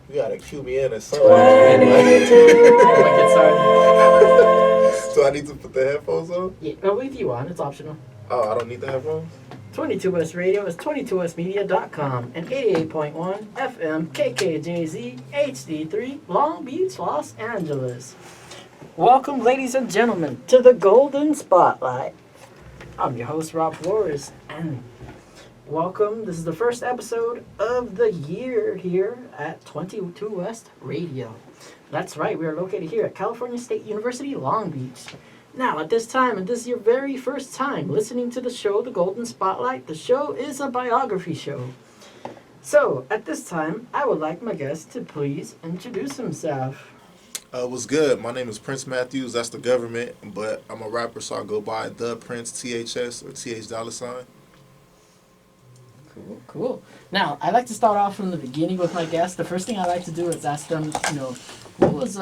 You gotta cue me in or something. 22. Oh, my God, sorry. So I need to put the headphones on? Yeah, oh, if you want, it's optional. Oh, I don't need the headphones? 22S Radio is 22smedia.com and 88.1 FM KKJZ HD3 Long Beach, Los Angeles. Welcome, ladies and gentlemen, to the Golden Spotlight. I'm your host, Rob Flores, and welcome. This is the first episode of the year here at 22 West Radio. That's right, we are located here at California State University, Long Beach. Now, at this time, and this is your very first time listening to the show, The Golden Spotlight, the show is a biography show. So, at this time, I would like my guest to please introduce himself. What's good? My name is Prince Matthews. That's the government, but I'm a rapper, so I go by The Prince THS or TH dollar sign. Cool. Now, I like to start off from the beginning with my guests. The first thing I like to do is ask them, what was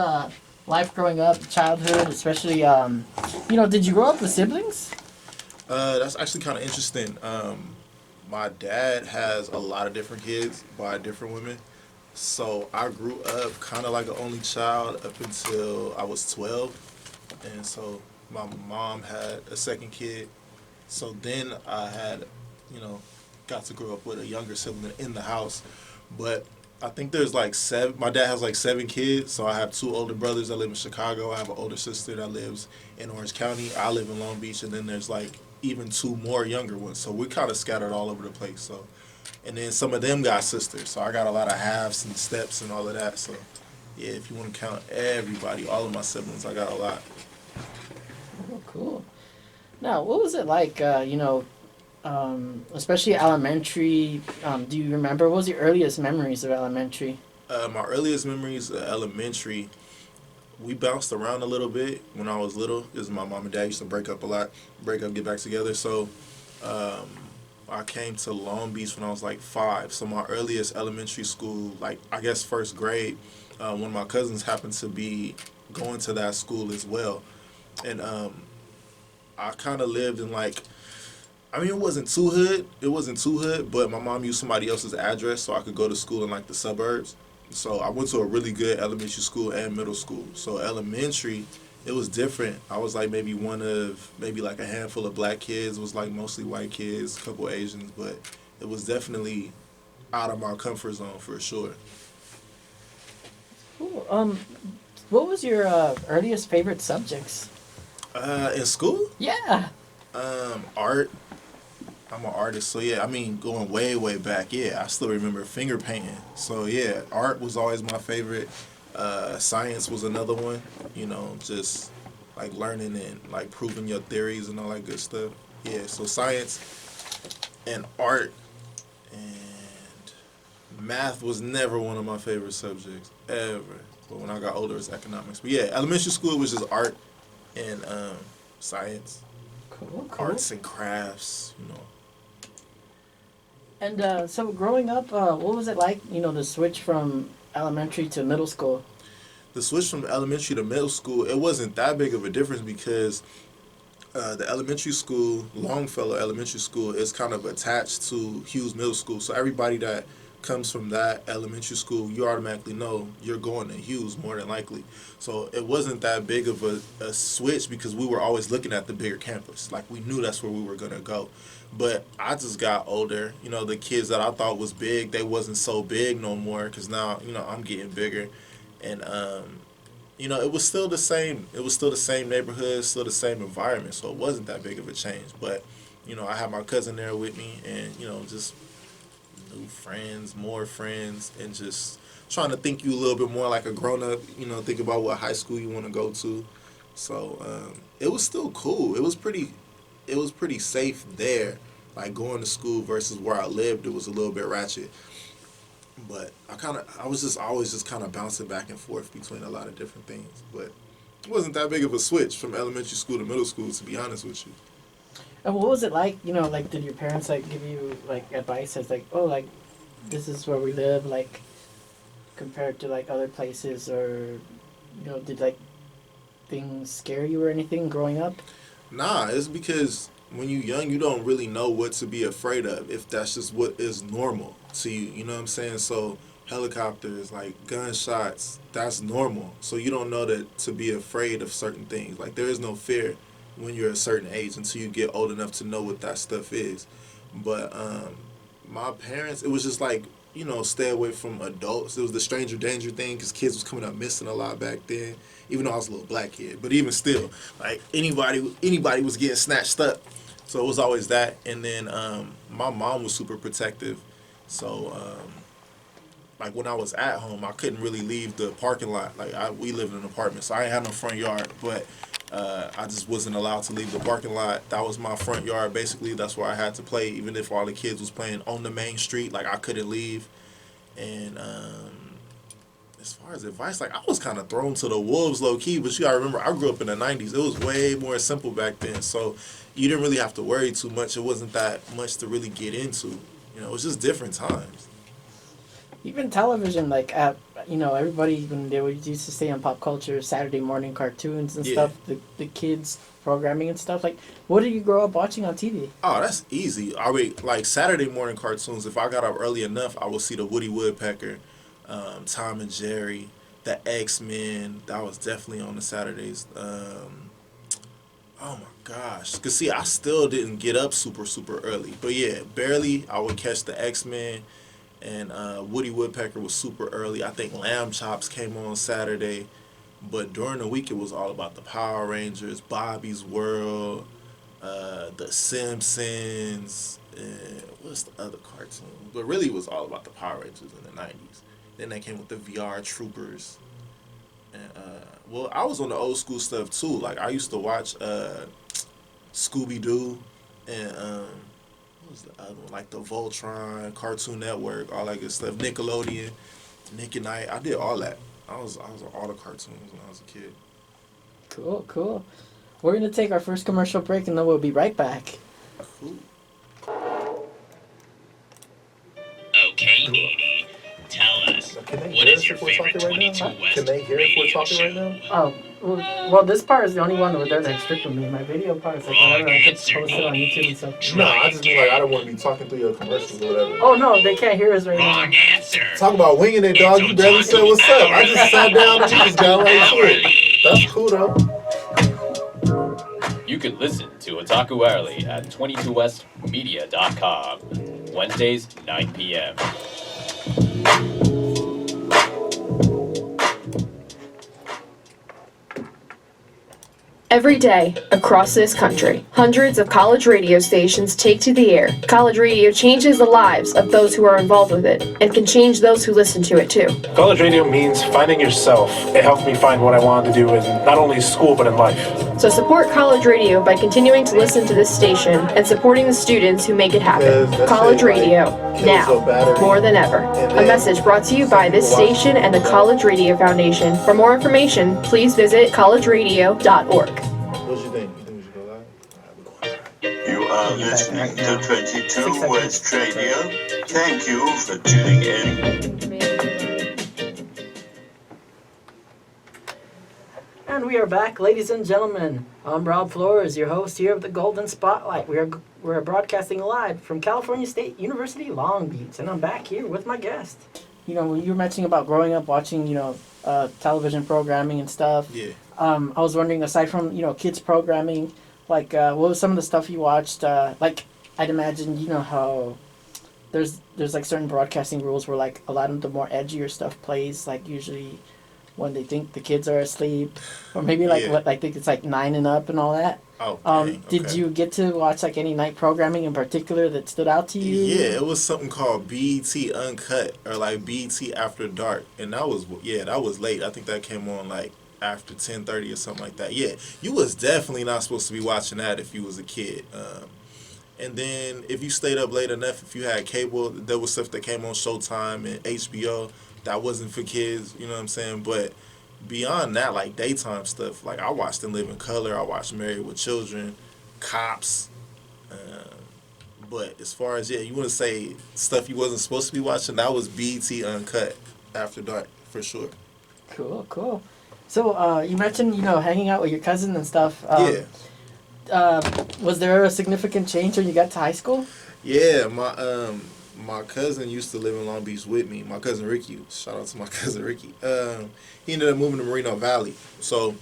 life growing up, childhood, especially, did you grow up with siblings? That's actually kind of interesting. My dad has a lot of different kids by different women. So I grew up kind of like an only child up until I was 12. And so my mom had a second kid. So then I had, got to grow up with a younger sibling in the house. But I think there's like seven. My dad has like 7 kids. So I have 2 older brothers that live in Chicago. I have an older sister that lives in Orange County. I live in Long Beach. And then there's like even 2 more younger ones. So we're kind of scattered all over the place. So, and then some of them got sisters. So I got a lot of halves and steps and all of that. So yeah, if you want to count everybody, all of my siblings, I got a lot. Oh, cool. Now, what was it like, especially elementary? Do you remember, what was your earliest memories of elementary? My earliest memories of elementary, we bounced around a little bit when I was little because my mom and dad used to break up, get back together. So I came to Long Beach when I was like 5. So my earliest elementary school, like I guess first grade, one of my cousins happened to be going to that school as well. And I kind of lived in it wasn't too hood, but my mom used somebody else's address so I could go to school in like the suburbs. So I went to a really good elementary school and middle school. So elementary, it was different. I was like maybe one of like a handful of black kids. It was like mostly white kids, a couple Asians, but it was definitely out of my comfort zone for sure. Cool. What was your earliest favorite subjects? In school? Yeah. Art. I'm an artist, so yeah, going way, way back, yeah, I still remember finger painting. So yeah, art was always my favorite. Science was another one, just like learning and like proving your theories and all that good stuff. Yeah, so science and art and math was never one of my favorite subjects, ever. But when I got older, it was economics. But yeah, elementary school was just art and science. Cool. Arts and crafts, And so growing up, what was it like, the switch from elementary to middle school? The switch from elementary to middle school, it wasn't that big of a difference because the elementary school, Longfellow Elementary School, is kind of attached to Hughes Middle School. So everybody that comes from that elementary school, you automatically know you're going to Hughes more than likely. So it wasn't that big of a switch because we were always looking at the bigger campus. Like we knew that's where we were going to go. But I just got older. The kids that I thought was big, they wasn't so big no more because now, I'm getting bigger. And, it was still the same. It was still the same neighborhood, still the same environment. So it wasn't that big of a change. But, I had my cousin there with me and, just new friends, more friends, and just trying to think you a little bit more like a grown-up, think about what high school you want to go to. So it was still cool. It was pretty safe there. Like going to school versus where I lived, it was a little bit ratchet. But I was just always just kind of bouncing back and forth between a lot of different things. But it wasn't that big of a switch from elementary school to middle school, to be honest with you. And what was it like, did your parents, give you, advice as, this is where we live, compared to, other places, or, did, things scare you or anything growing up? Nah, it's because when you're young, you don't really know what to be afraid of if that's just what is normal to you. You know what I'm saying? So helicopters, like gunshots, that's normal. So you don't know that to be afraid of certain things. Like there is no fear when you're a certain age until you get old enough to know what that stuff is. But my parents, it was just like, stay away from adults. It was the stranger danger thing because kids was coming up missing a lot back then. Even though I was a little black kid, but even still, like anybody was getting snatched up. So it was always that. And then my mom was super protective. So like when I was at home, I couldn't really leave the parking lot. Like we lived in an apartment, so I ain't had no front yard, but I just wasn't allowed to leave the parking lot. That was my front yard, basically. That's where I had to play, even if all the kids was playing on the main street. Like I couldn't leave. And as far as advice, like I was kind of thrown to the wolves low key, but you gotta remember I grew up in the '90s. It was way more simple back then, so you didn't really have to worry too much. It wasn't that much to really get into. It was just different times. Even television, like everybody when they used to stay on pop culture, Saturday morning cartoons and stuff, the kids programming and stuff. Like, what did you grow up watching on TV? Oh, that's easy. I mean, like Saturday morning cartoons. If I got up early enough, I would see the Woody Woodpecker, Tom and Jerry, the X-Men. That was definitely on the Saturdays. Oh my gosh. Cause see, I still didn't get up super early, but yeah, barely. I would catch the X-Men. And Woody Woodpecker was super early. I think Lamb Chops came on Saturday. But during the week, it was all about the Power Rangers, Bobby's World, The Simpsons, and what's the other cartoon? But really, it was all about the Power Rangers in the 90s. Then they came with the VR Troopers. And, well, I was on the old school stuff, too. Like, I used to watch Scooby-Doo and... what was the other one? Like the Voltron, Cartoon Network, all that good stuff. Nickelodeon, Nick at Night. I did all that. I was on all the cartoons when I was a kid. Cool. We're gonna take our first commercial break and then we'll be right back. Cool. Okay, Nene. Tell us, what is your favorite 22 West radio show? Oh, well, this part is the only one where they're like strict with me. My video part is like whatever, I can post it on YouTube and stuff. No, I just mean like I don't want to be talking through your commercials or whatever. Oh no, they can't hear us right now. Wrong answer. Talk about winging it, dog. You barely said what's up. I just sat down and you just got right to it. That's cool though. You can listen to Otaku Hourly at 22westmedia.com. Wednesdays, 9 p.m. Every day, across this country, hundreds of college radio stations take to the air. College radio changes the lives of those who are involved with it, and can change those who listen to it too. College radio means finding yourself. It helped me find what I wanted to do in not only school, but in life. So support college radio by continuing to listen to this station and supporting the students who make it happen. College radio, now, more than ever. A message brought to you by this station and the College Radio Foundation. For more information, please visit collegeradio.org. What you think? You think we should go live? You are listening to 22 West Radio. Thank you for tuning in. And we are back, ladies and gentlemen. I'm Rob Flores, your host here of the Golden Spotlight. We're broadcasting live from California State University, Long Beach, and I'm back here with my guest. When you were mentioning about growing up watching, television programming and stuff. Yeah. I was wondering, aside from kids programming, like what was some of the stuff you watched? Like I'd imagine how there's like certain broadcasting rules where like a lot of the more edgier stuff plays, like usually when they think the kids are asleep, or maybe like I think it's like 9 and up and all that. Oh, dang, Did you get to watch like any night programming in particular that stood out to you? Yeah, it was something called BET Uncut or like BET After Dark, and that was late. I think that came on like after 10:30 or something like that. Yeah, you was definitely not supposed to be watching that if you was a kid. And then if you stayed up late enough, if you had cable, there was stuff that came on Showtime and HBO that wasn't for kids. You know what I'm saying? But beyond that, like daytime stuff, like I watched In Living Color, I watched Married with Children, Cops. But as far as you want to say stuff you wasn't supposed to be watching, that was BET Uncut After Dark for sure. Cool. So you mentioned hanging out with your cousin and stuff. Was there a significant change when you got to high school? Yeah, my cousin used to live in Long Beach with me. My cousin Ricky. Shout out to my cousin Ricky. He ended up moving to Moreno Valley. So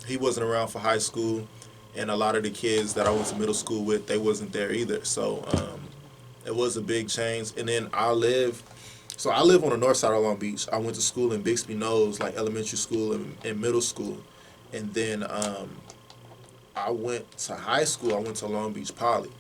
he wasn't around for high school. And a lot of the kids that I went to middle school with, they wasn't there either. So it was a big change. And then I live on the north side of Long Beach. I went to school in Bixby Knolls, like elementary school and middle school. And then I went to high school. I went to Long Beach Poly.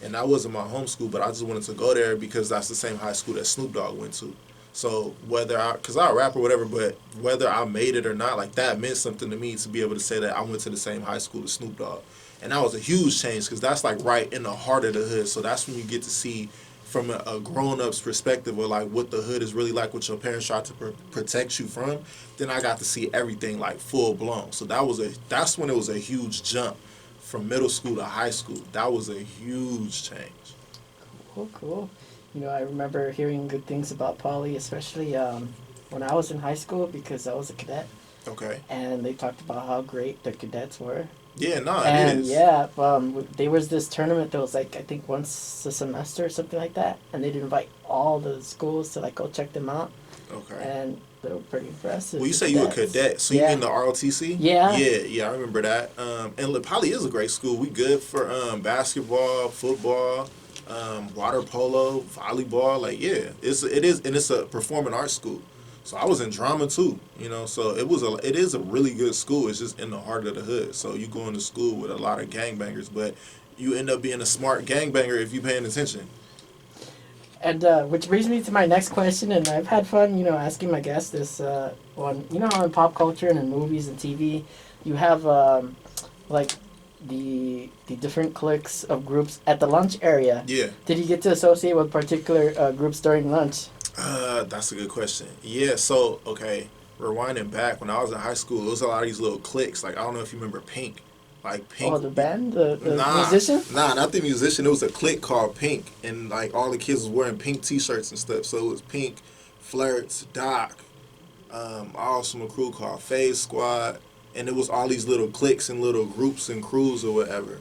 And that wasn't my home school, but I just wanted to go there because that's the same high school that Snoop Dogg went to. So because I rap or whatever, but whether I made it or not, like that meant something to me to be able to say that I went to the same high school as Snoop Dogg. And that was a huge change because that's like right in the heart of the hood. So that's when you get to see from a grown-up's perspective of like what the hood is really like, what your parents tried to protect you from. Then I got to see everything like full blown. So that's when it was a huge jump from middle school to high school. That was a huge change. Cool. You know, I remember hearing good things about Poly, especially when I was in high school because I was a cadet. Okay. And they talked about how great the cadets were. Yeah, no, and it is. Yeah, there was this tournament that was like, I think once a semester or something like that. And they'd invite all the schools to like go check them out. Okay. And they were pretty impressive. Well, you say you were a cadet, so you mean the ROTC? Yeah. Yeah, I remember that. And Poly is a great school. We good for basketball, football, water polo, volleyball. Like, yeah, it is, and it's a performing arts school. So I was in drama too, you know. So it is a really good school. It's just in the heart of the hood. So you go into school with a lot of gangbangers, but you end up being a smart gangbanger if you paying attention. And which brings me to my next question, and I've had fun, you know, asking my guests this one. You know how in pop culture and in movies and TV, you have like the different cliques of groups at the lunch area. Yeah. Did you get to associate with particular groups during lunch? That's a good question. Yeah, so, okay, rewinding back, when I was in high school, there was a lot of these little cliques. Like, I don't know if you remember Pink. Like, Pink. Oh, the band? The musician? Nah, not the musician. It was a clique called Pink. And, like, all the kids was wearing pink T-shirts and stuff. So, it was Pink, Flirts, Doc, also a crew called Phase Squad. And it was all these little cliques and little groups and crews or whatever.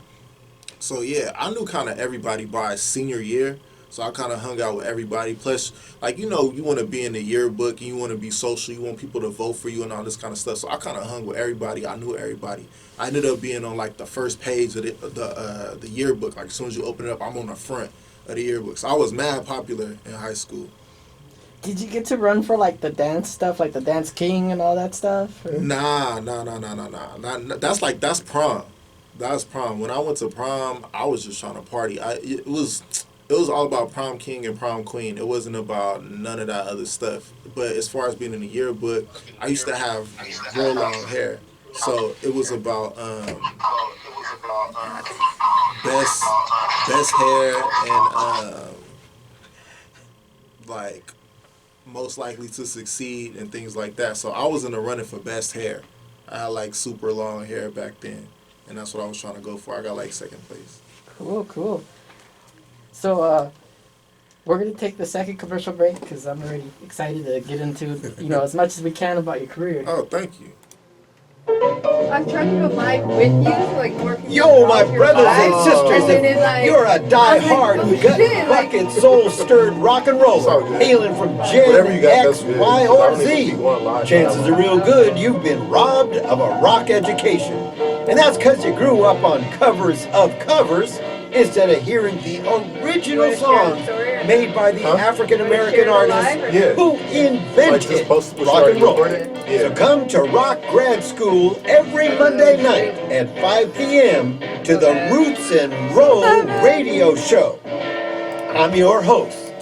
So, yeah, I knew kind of everybody by senior year. So I kind of hung out with everybody. Plus, like, you know, you want to be in the yearbook and you want to be social. You want people to vote for you and all this kind of stuff. So I kind of hung with everybody. I knew everybody. I ended up being on, like, the first page of the yearbook. Like, as soon as you open it up, I'm on the front of the yearbook. So I was mad popular in high school. Did you get to run for, like, the dance stuff, like the Dance King and all that stuff? Or? Nah. That's prom. That's prom. When I went to prom, I was just trying to party. It was all about prom king and prom queen. It wasn't about none of that other stuff. But as far as being in the yearbook, I used to have real long hair. So it was about best hair and like most likely to succeed and things like that. So I was in the running for best hair. I had like super long hair back then. And that's what I was trying to go for. I got like second place. Cool. So, we're going to take the second commercial break because I'm already excited to get into, you know, as much as we can about your career. Oh, thank you. I'm trying to go live with you, like more people. Yo, my brothers and sisters, if you're a die-hard, gut-bucket, soul-stirred rock and roller, hailing from Gen X, Y, or Z, chances are real good you've been robbed of a rock education. And that's because you grew up on covers of covers instead of hearing the original songs made by the African-American artists who invented rock and roll. So come to Rock Grad School every Monday night at 5 p.m. to the Roots and Roll radio show. I'm your host,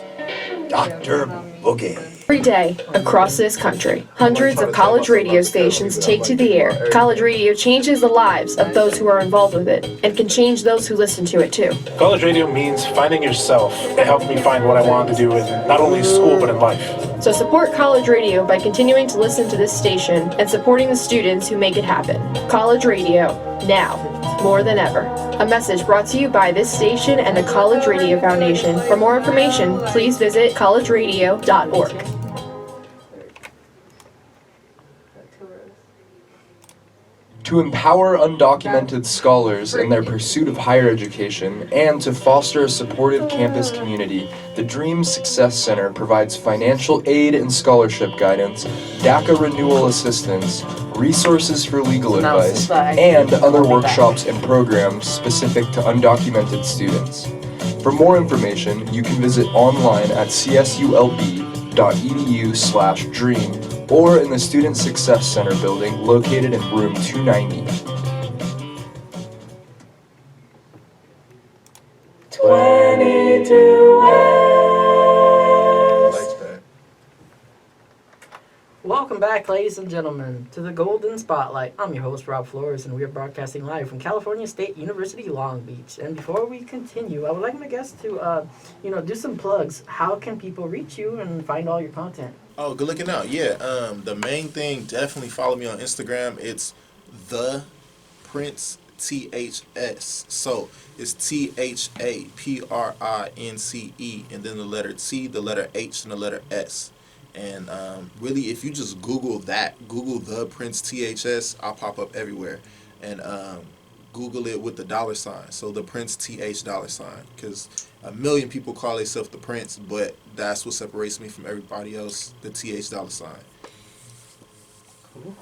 Dr. Boogie. Every day, across this country, hundreds of college radio stations take to the air. College radio changes the lives of those who are involved with it, and can change those who listen to it too. College radio means finding yourself. It helped me find what I wanted to do in not only school but in life. So support college radio by continuing to listen to this station and supporting the students who make it happen. College radio, now, more than ever. A message brought to you by this station and the College Radio Foundation. For more information, please visit collegeradio.org. To empower undocumented scholars in their pursuit of higher education and to foster a supportive campus community, the Dreams Success Center provides financial aid and scholarship guidance, DACA renewal assistance, resources for legal advice, and other workshops and programs specific to undocumented students. For more information, you can visit online at csulb.edu/dream or in the Student Success Center building located in room 290. 22 Welcome back, ladies and gentlemen, to the Golden Spotlight. I'm your host, Rob Flores, and we are broadcasting live from California State University, Long Beach. And before we continue, I would like my guests to, do some plugs. How can people reach you and find all your content? Oh, good looking out. Yeah, the main thing, definitely follow me on Instagram. It's The Prince THS. So it's THAPRINCE, and then the letter T, the letter H, and the letter S. And really, if you just Google Google The Prince THS, I'll pop up everywhere. And Google it with the $. So The Prince TH $, because a million people call themselves the Prince, but that's what separates me from everybody else, the TH $.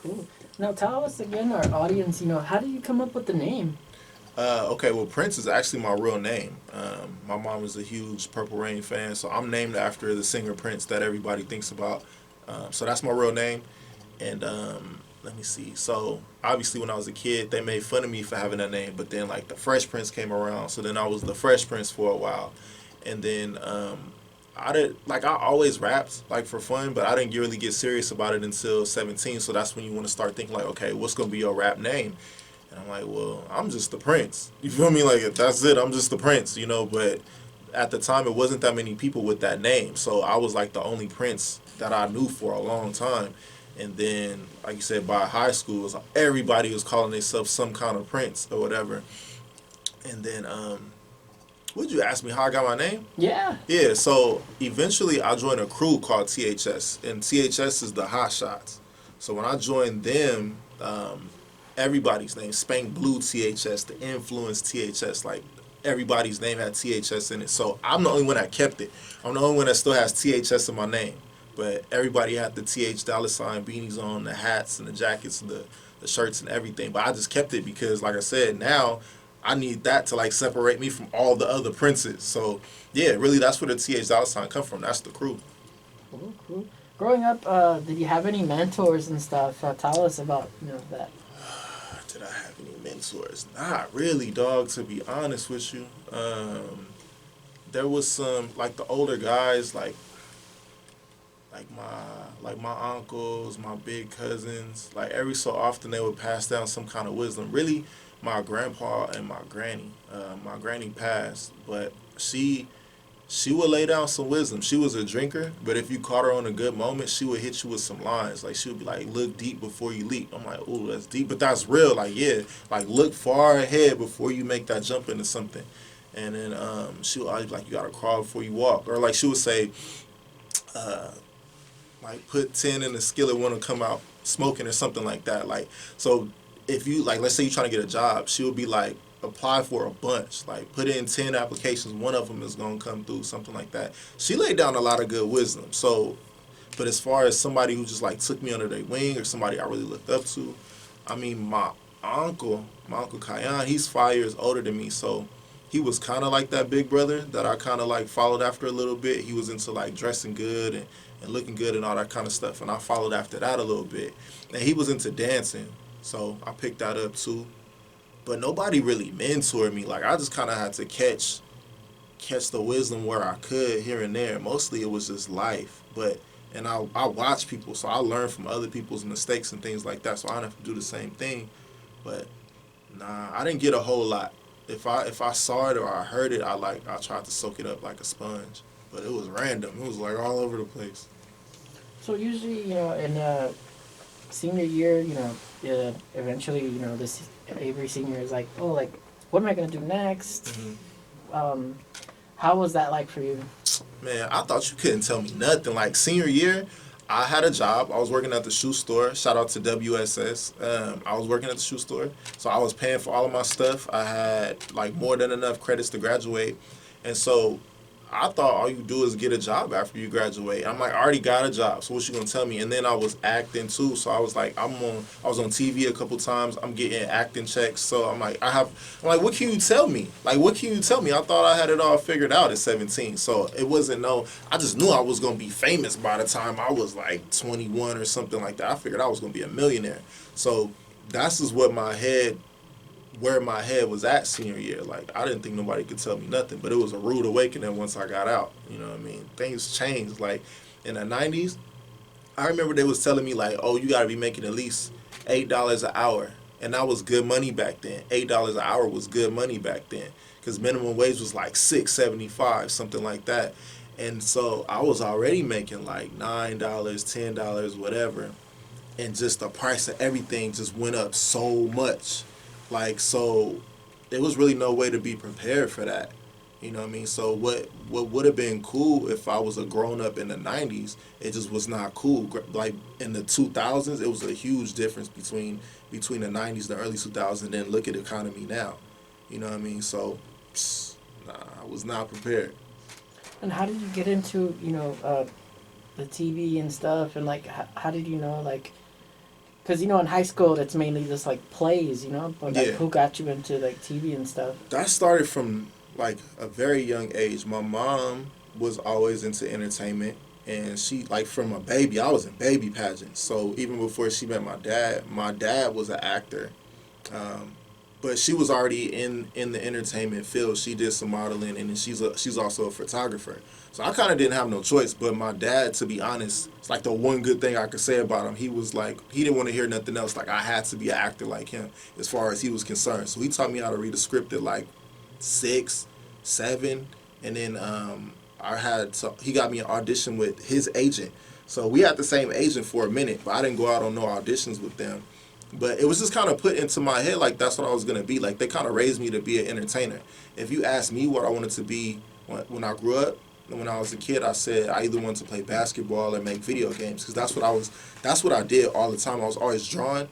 Cool. Now tell us again, our audience, how do you come up with the name? Okay, well, Prince is actually my real name. My mom is a huge Purple Rain fan, so I'm named after the singer Prince that everybody thinks about. So that's my real name. And let me see. So obviously when I was a kid, they made fun of me for having that name, but then like the Fresh Prince came around, so then I was the Fresh Prince for a while. And then I always rapped like for fun, but I didn't really get serious about it until 17. So that's when you want to start thinking like, okay, what's going to be your rap name? And I'm like, well, I'm just the Prince. You feel me? Like, that's it. I'm just the Prince, But at the time, it wasn't that many people with that name. So I was like the only Prince that I knew for a long time. And then, like you said, by high school, it was like everybody was calling themselves some kind of Prince or whatever. And then, would you ask me how I got my name? Yeah. Yeah, so eventually I joined a crew called THS. And THS is the Hot Shots. So when I joined them, everybody's name, Spank Blue THS, the Influence THS, like everybody's name had THS in it. So I'm the only one that kept it. I'm the only one that still has THS in my name. But everybody had the TH $ beanies on, the hats and the jackets and the shirts and everything. But I just kept it because, like I said, now I need that to like separate me from all the other Princes. So yeah, really that's where the TH $ come from. That's the crew. Cool. Growing up, did you have any mentors and stuff? Tell us about that. Did I have any mentors? Not really, dog, to be honest with you. There was some, like the older guys, like my uncles, my big cousins, like every so often they would pass down some kind of wisdom. Really, my grandpa and my granny. My granny passed, but she would lay down some wisdom. She was a drinker, but if you caught her on a good moment, she would hit you with some lines. Like, she would be like, look deep before you leap. I'm like, ooh, that's deep, but that's real. Like, yeah, like, look far ahead before you make that jump into something. And then she would always be like, you got to crawl before you walk. Or, like, she would say, like, put 10 in the skillet when it come out smoking or something like that. Like, so if you, like, let's say you're trying to get a job, she would be like, apply for a bunch, like put in 10 applications, one of them is going to come through, something like that. She laid down a lot of good wisdom. So, but as far as somebody who just like took me under their wing or somebody I really looked up to, I mean, my uncle Kayan, he's 5 years older than me, so he was kind of like that big brother that I kind of like followed after a little bit. He was into like dressing good and looking good and all that kind of stuff, and I followed after that a little bit. And he was into dancing, so I picked that up too. But nobody really mentored me. Like, I just kind of had to catch the wisdom where I could here and there. Mostly it was just life. And I watch people, so I learn from other people's mistakes and things like that, so I don't have to do the same thing. But nah, I didn't get a whole lot. If I saw it or I heard it, I tried to soak it up like a sponge. But it was random. It was like all over the place. So usually, in senior year, eventually, this every senior is like, oh, like, what am I going to do next? Mm-hmm. How was that like for you? Man, I thought you couldn't tell me nothing. Like, senior year, I had a job. I was working at the shoe store. Shout out to WSS. I was working at the shoe store. So I was paying for all of my stuff. I had like more than enough credits to graduate. And so I thought all you do is get a job after you graduate. I'm like, I already got a job, so what you gonna tell me? And then I was acting too, so I was like, I was on TV a couple times. I'm getting acting checks, so I'm like, what can you tell me? Like, what can you tell me? I thought I had it all figured out at 17, so it wasn't I just knew I was gonna be famous by the time I was like 21 or something like that. I figured I was gonna be a millionaire. So that's just what where my head was at senior year. Like, I didn't think nobody could tell me nothing, but it was a rude awakening once I got out. You know what I mean? Things changed. Like, in the 90s, I remember they was telling me, like, oh, you got to be making at least $8 an hour. And that was good money back then. $8 an hour was good money back then, because minimum wage was like $6.75, something like that. And so I was already making like $9, $10, whatever. And just the price of everything just went up so much. Like, so there was really no way to be prepared for that. You know what I mean? So what would have been cool if I was a grown-up in the 90s, it just was not cool. Like, in the 2000s, it was a huge difference between the 90s and the early 2000s, and then look at the economy now. You know what I mean? So, I was not prepared. And how did you get into, the TV and stuff? And, like, how did you know, like... Because, in high school, it's mainly just, like, plays, But, like, who got you into, like, TV and stuff? That started from, like, a very young age. My mom was always into entertainment. And she, like, from a baby, I was in baby pageants. So even before she met my dad was an actor. But she was already in the entertainment field. She did some modeling, and then she's also a photographer. So I kind of didn't have no choice. But my dad, to be honest, it's like the one good thing I could say about him. He was like, he didn't want to hear nothing else. Like, I had to be an actor like him as far as he was concerned. So he taught me how to read a script at like 6, 7. And then he got me an audition with his agent. So we had the same agent for a minute, but I didn't go out on no auditions with them. But it was just kind of put into my head like that's what I was going to be. Like, they kind of raised me to be an entertainer. If you ask me what I wanted to be when I grew up, when I was a kid, I said I either wanted to play basketball or make video games, because that's what I did all the time. I was always drawing.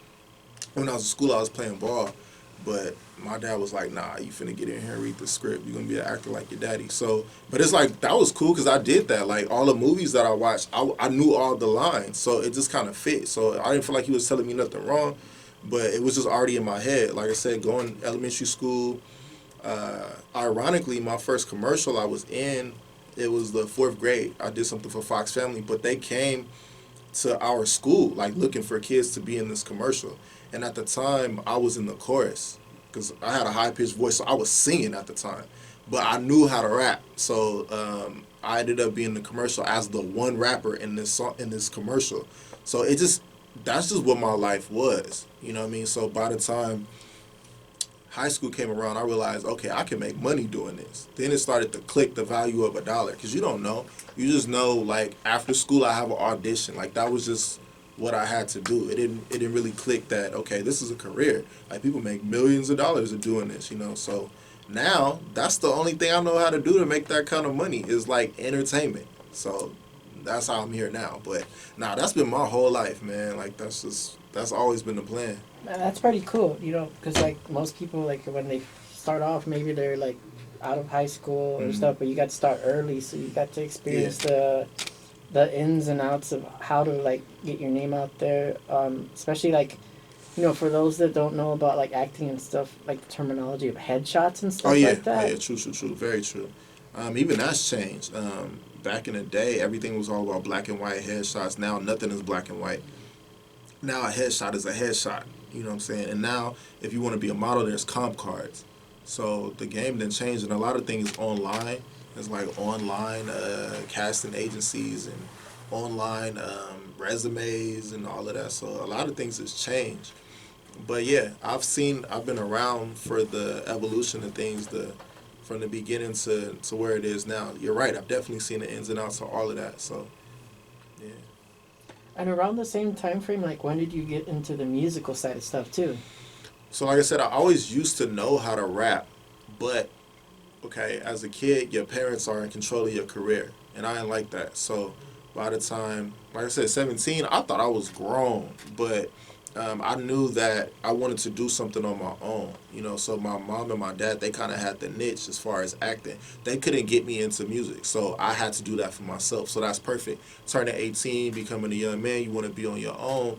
When I was in school, I was playing ball. But my dad was like, nah, you finna get in here and read the script. You're going to be an actor like your daddy. So, but it's like, that was cool because I did that. Like, all the movies that I watched, I knew all the lines. So it just kind of fit. So I didn't feel like he was telling me nothing wrong. But it was just already in my head. Like I said, going to elementary school, ironically, my first commercial I was in, it was the 4th grade. I did something for Fox Family, but they came to our school, like, looking for kids to be in this commercial. And at the time, I was in the chorus because I had a high-pitched voice, so I was singing at the time. But I knew how to rap, so I ended up being in the commercial as the one rapper in this commercial. So that's just what my life was, you know what I mean? So by the time high school came around, I realized, okay, I can make money doing this. Then it started to click the value of $1, because you don't know. You just know, like, after school I have an audition. Like, that was just what I had to do. It didn't really click that, okay, this is a career. Like, people make millions of dollars of doing this, So now, that's the only thing I know how to do to make that kind of money is, like, entertainment. So that's how I'm here now. But, that's been my whole life, man. Like, that's always been the plan. Man, that's pretty cool, because, like, most people, like, when they start off, maybe they're, like, out of high school or stuff, but you got to start early, so you got to experience the ins and outs of how to, like, get your name out there, especially, like, for those that don't know about, like, acting and stuff, like, the terminology of headshots and stuff like that. Oh, yeah, true, very true. Even that's changed. Back in the day, everything was all about black and white headshots. Now, nothing is black and white. Now, a headshot is a headshot. You know what I'm saying? And now, if you want to be a model, there's comp cards. So the game then changed, and a lot of things online. There's like online casting agencies and online resumes and all of that. So a lot of things has changed. But yeah, I've been around for the evolution of things, from the beginning to where it is now. You're right. I've definitely seen the ins and outs of all of that. So, yeah. And around the same time frame, like, when did you get into the musical side of stuff too? So like I said, I always used to know how to rap, but okay, as a kid, your parents are in control of your career, and I didn't like that. So by the time, like I said, 17, I thought I was grown, but I knew that I wanted to do something on my own, so my mom and my dad, they kind of had the niche as far as acting. They couldn't get me into music, so I had to do that for myself. So that's perfect. Turning 18, becoming a young man, you want to be on your own.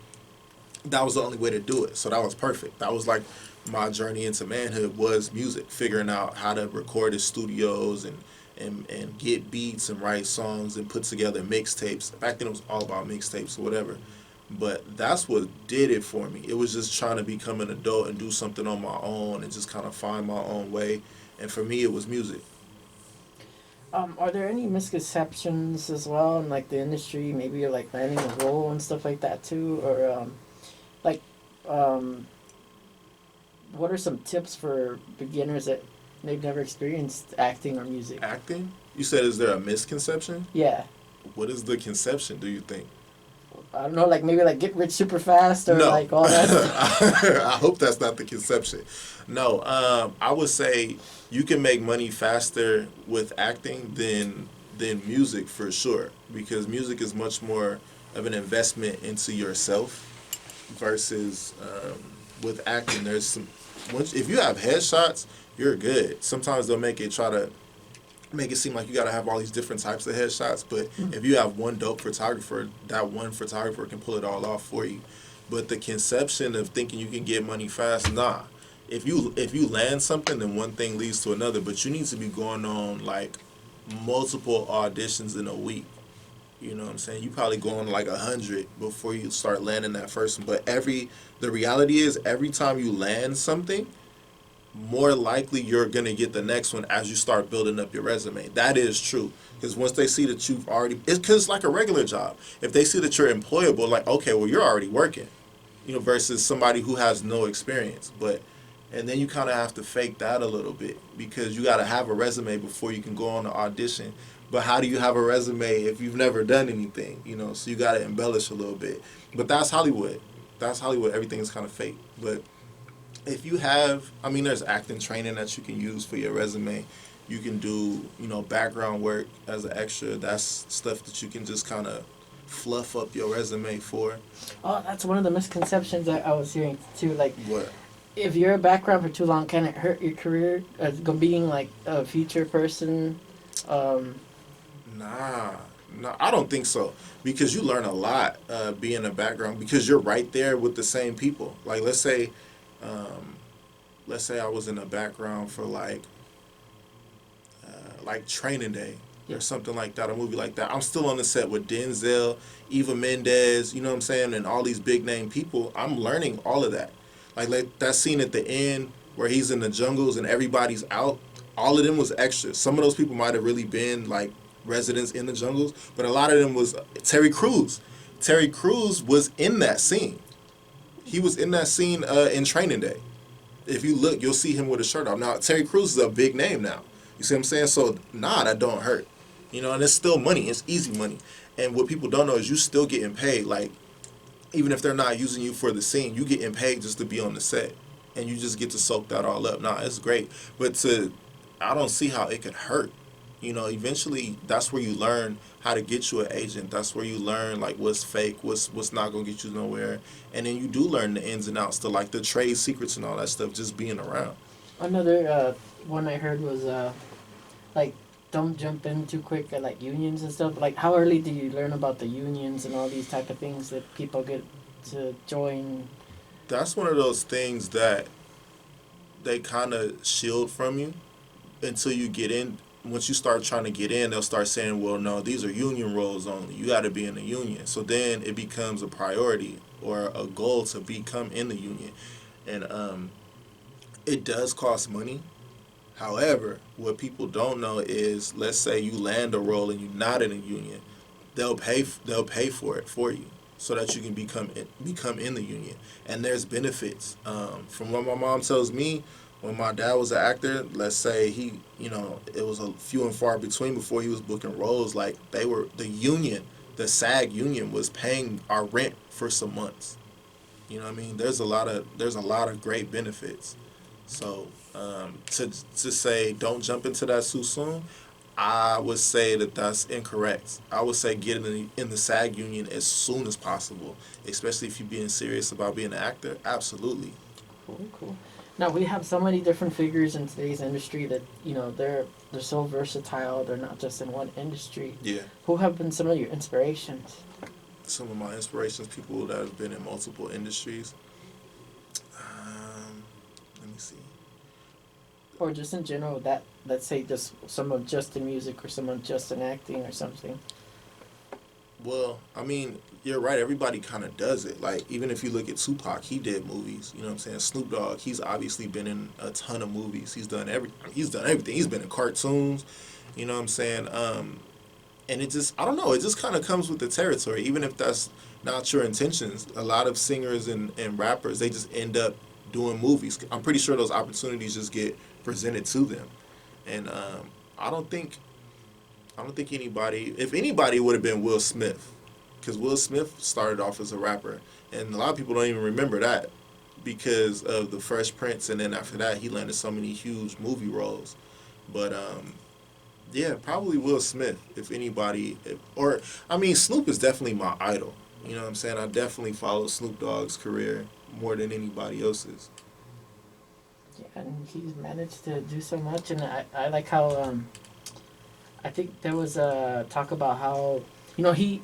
That was the only way to do it. So that was perfect. That was like my journey into manhood was music, figuring out how to record in studios and get beats and write songs and put together mixtapes. Back then it was all about mixtapes or whatever. But that's what did it for me. It was just trying to become an adult and do something on my own and just kind of find my own way. And for me, it was music. Are there any misconceptions as well in like the industry? Maybe you're like landing a role and stuff like that too, or what are some tips for beginners that they've never experienced acting or music? Acting? You said, is there a misconception? Yeah. What is the conception, do you think? I don't know, like maybe like get rich super fast or like all that stuff. I hope that's not the conception. No, I would say you can make money faster with acting than music for sure, because music is much more of an investment into yourself versus with acting. There's some, if you have headshots, you're good. Sometimes they'll make it seem like you got to have all these different types of headshots, but if you have one dope photographer, that one photographer can pull it all off for you. But the conception of thinking you can get money fast, nah. If you land something, then one thing leads to another, but you need to be going on like multiple auditions in a week. You know what I'm saying? You probably go on like 100 before you start landing that first one. But the reality is every time you land something, more likely you're going to get the next one as you start building up your resume. That is true. Because once they see that you've already... It's because it's like a regular job. If they see that you're employable, like, okay, well, you're already working. Versus somebody who has no experience. And then you kind of have to fake that a little bit. Because you got to have a resume before you can go on the audition. But how do you have a resume if you've never done anything? So you got to embellish a little bit. But that's Hollywood. Everything is kind of fake. But... if you have, there's acting training that you can use for your resume. You can do, background work as an extra. That's stuff that you can just kind of fluff up your resume for. Oh, that's one of the misconceptions that I was hearing too. Like, what? If you're a background for too long, can it hurt your career? Being like a feature person? Nah, I don't think so. Because you learn a lot being a background because you're right there with the same people. Like, let's say I was in the background for like Training Day or something like that, a movie like that. I'm still on the set with Denzel, Eva Mendes, you know what I'm saying, and all these big name people. I'm learning all of that. Like that scene at the end where he's in the jungles and everybody's out, all of them was extras. Some of those people might have really been like residents in the jungles, but a lot of them was Terry Crews. Terry Crews was in that scene. He was in that scene in Training Day. If you look, you'll see him with a shirt off. Now, Terry Crews is a big name now. You see what I'm saying? So, that don't hurt. And it's still money. It's easy money. And what people don't know is you still getting paid. Like, even if they're not using you for the scene, you getting paid just to be on the set. And you just get to soak that all up. It's great. But I don't see how it could hurt. Eventually, that's where you learn how to get you an agent. That's where you learn, like, what's fake, what's not going to get you nowhere. And then you do learn the ins and outs, like the trade secrets and all that stuff, just being around. Another one I heard was, don't jump in too quick at, like, unions and stuff. Like, how early do you learn about the unions and all these type of things that people get to join? That's one of those things that they kind of shield from you until you get in. Once you start trying to get in, they'll start saying, well, no, these are union roles only. You got to be in the union. So then it becomes a priority or a goal to become in the union. And it does cost money. However, what people don't know is, let's say you land a role and you're not in a union, they'll pay for it for you so that you can become in the union. And there's benefits. From what my mom tells me, when my dad was an actor, let's say it was a few and far between before he was booking roles. Like the SAG union was paying our rent for some months. You know what I mean? There's a lot of great benefits. So to say don't jump into that too soon, I would say that that's incorrect. I would say get in the SAG union as soon as possible, especially if you're being serious about being an actor. Absolutely. Cool. Now we have so many different figures in today's industry that they're so versatile. They're not just in one industry. Yeah. Who have been some of your inspirations? Some of my inspirations, people that have been in multiple industries. Let me see. Or just in general, that let's say just someone just in music or someone just in acting or something. Well, I mean, you're right. Everybody kind of does it. Like, even if you look at Tupac, he did movies. You know what I'm saying? Snoop Dogg, he's obviously been in a ton of movies. He's done everything. He's been in cartoons. You know what I'm saying? And it just, I don't know, it just kind of comes with the territory. Even if that's not your intentions, a lot of singers and rappers, they just end up doing movies. I'm pretty sure those opportunities just get presented to them. And I don't think anybody, if anybody, would have been Will Smith, because Will Smith started off as a rapper, and a lot of people don't even remember that because of the Fresh Prince, and then after that he landed so many huge movie roles. But yeah, probably Will Smith, if anybody, Snoop is definitely my idol. You know what I'm saying? I definitely follow Snoop Dogg's career more than anybody else's. Yeah, and he's managed to do so much, and I like how I think there was a talk about how he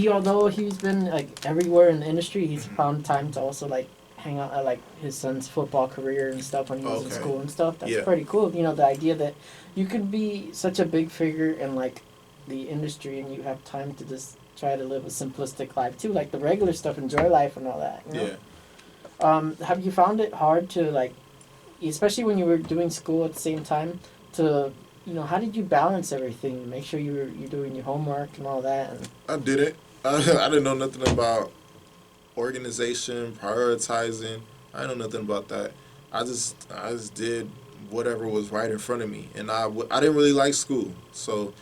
although he's been like everywhere in the industry, he's found time to also like hang out at like his son's football career and stuff when he was in school and stuff. That's pretty cool. The idea that you could be such a big figure in like the industry and you have time to just try to live a simplistic life too, like the regular stuff, enjoy life and all that. Yeah. Have you found it hard to like, especially when you were doing school at the same time, to how did you balance everything? Make sure you're doing your homework and all that. And I did it. I didn't know nothing about organization, prioritizing. I didn't know nothing about that. I just did whatever was right in front of me, and I didn't really like school, so